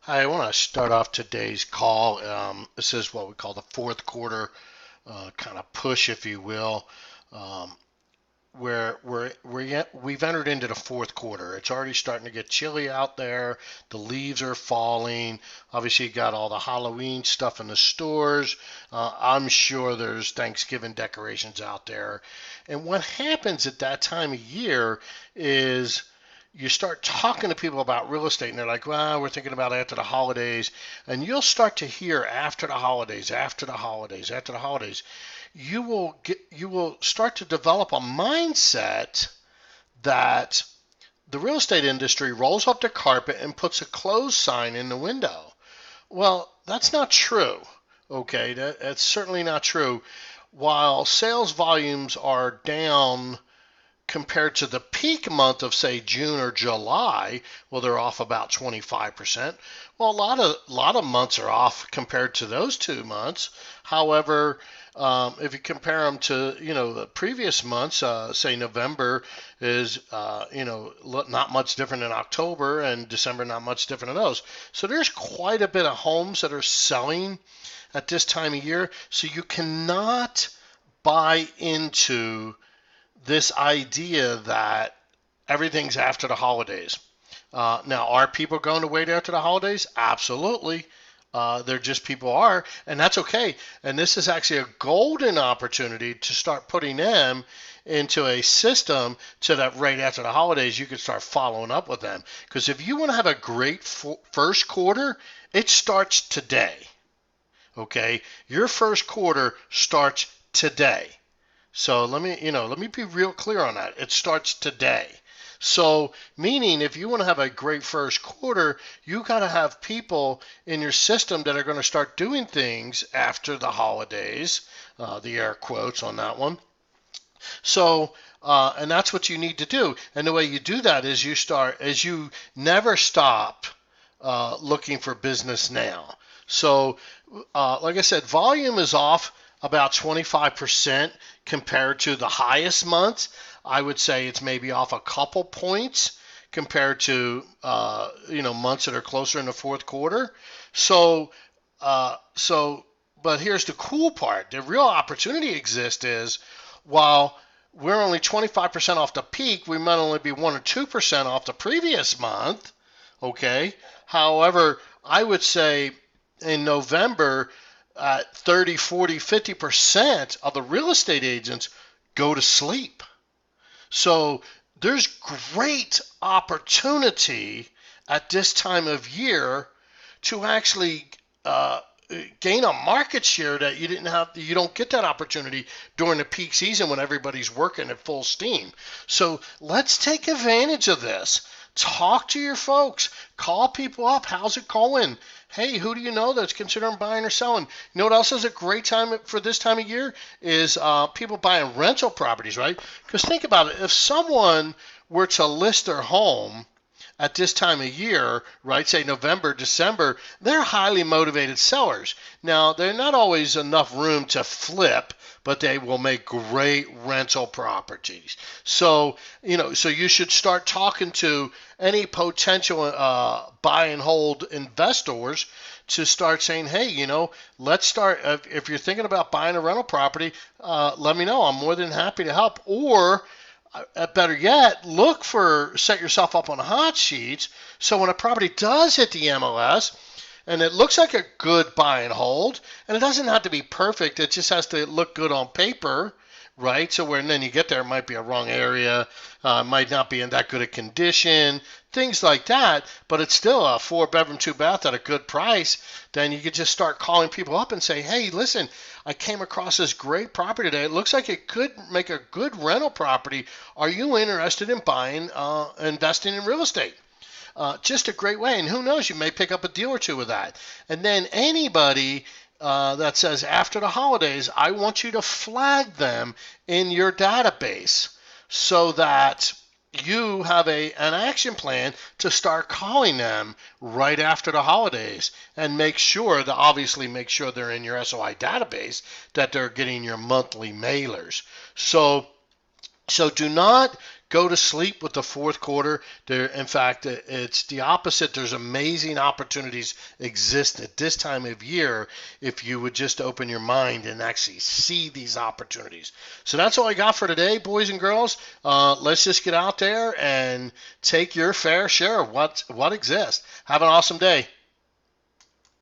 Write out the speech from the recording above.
Hi, I want to start off today's call. This is what we call the fourth quarter kind of push, if you will, um, where we've entered into the fourth quarter. It's already starting to get chilly out there. The leaves are falling. Obviously, you got all the Halloween stuff in the stores. I'm sure there's Thanksgiving decorations out there. And what happens at that time of year is you start talking to people about real estate and they're like, well, we're thinking about after the holidays. And you'll start to hear after the holidays, after the holidays, after the holidays. You will start to develop a mindset that the real estate industry rolls up the carpet and puts a close sign in the window. Well, that's not true. Okay, that's certainly not true. While sales volumes are down compared to the peak month of say June or July, well, they're off about 25%. Well, a lot of months are off compared to those 2 months. However, if you compare them to the previous months, say November is not much different than October, and December not much different than those. So there's quite a bit of homes that are selling at this time of year. So you cannot buy into this idea that everything's after the holidays. Now, are people going to wait after the holidays? Absolutely. They're just people are, and that's okay. And this is actually a golden opportunity to start putting them into a system so that right after the holidays you can start following up with them. Because if you want to have a great first quarter, it starts today. Okay, your first quarter starts today. So let me be real clear on that. It starts today. So meaning if you want to have a great first quarter, you got to have people in your system that are going to start doing things after the holidays, the air quotes on that one. So and that's what you need to do. And the way you do that is you never stop looking for business now. So like I said, volume is off about 25% compared to the highest months. I would say it's maybe off a couple points compared to months that are closer in the fourth quarter. So but here's the cool part. The real opportunity exists is while we're only 25% off the peak, we might only be 1 or 2% off the previous month. Okay. However, I would say in November, 30, 40, 50% of the real estate agents go to sleep. So there's great opportunity at this time of year to actually gain a market share that you don't get that opportunity during the peak season when everybody's working at full steam. So let's take advantage of this. Talk to your folks. Call people up. How's it going? Hey, who do you know that's considering buying or selling? You know what else is a great time for this time of year is people buying rental properties, right? Because think about it. If someone were to list their home at this time of year, right, say November, December, they're highly motivated sellers. Now, they're not always enough room to flip, but they will make great rental properties. So, so you should start talking to any potential buy and hold investors to start saying, hey, let's start. If you're thinking about buying a rental property, let me know. I'm more than happy to help. Or better yet, set yourself up on hot sheets so when a property does hit the MLS and it looks like a good buy and hold, and it doesn't have to be perfect, it just has to look good on paper, right? So when then you get there, it might be a wrong area, might not be in that good a condition, things like that, but it's still a 4-bedroom, 2-bath at a good price. Then you could just start calling people up and say, hey, listen, I came across this great property today. It looks like it could make a good rental property. Are you interested in buying, investing in real estate? Just a great way. And who knows, you may pick up a deal or two with that. And then anybody that says after the holidays, I want you to flag them in your database so that you have an action plan to start calling them right after the holidays and obviously make sure they're in your SOI database, that they're getting your monthly mailers. So do not go to sleep with the fourth quarter. In fact, it's the opposite. There's amazing opportunities exist at this time of year if you would just open your mind and actually see these opportunities. So that's all I got for today, boys and girls. Let's just get out there and take your fair share of what exists. Have an awesome day.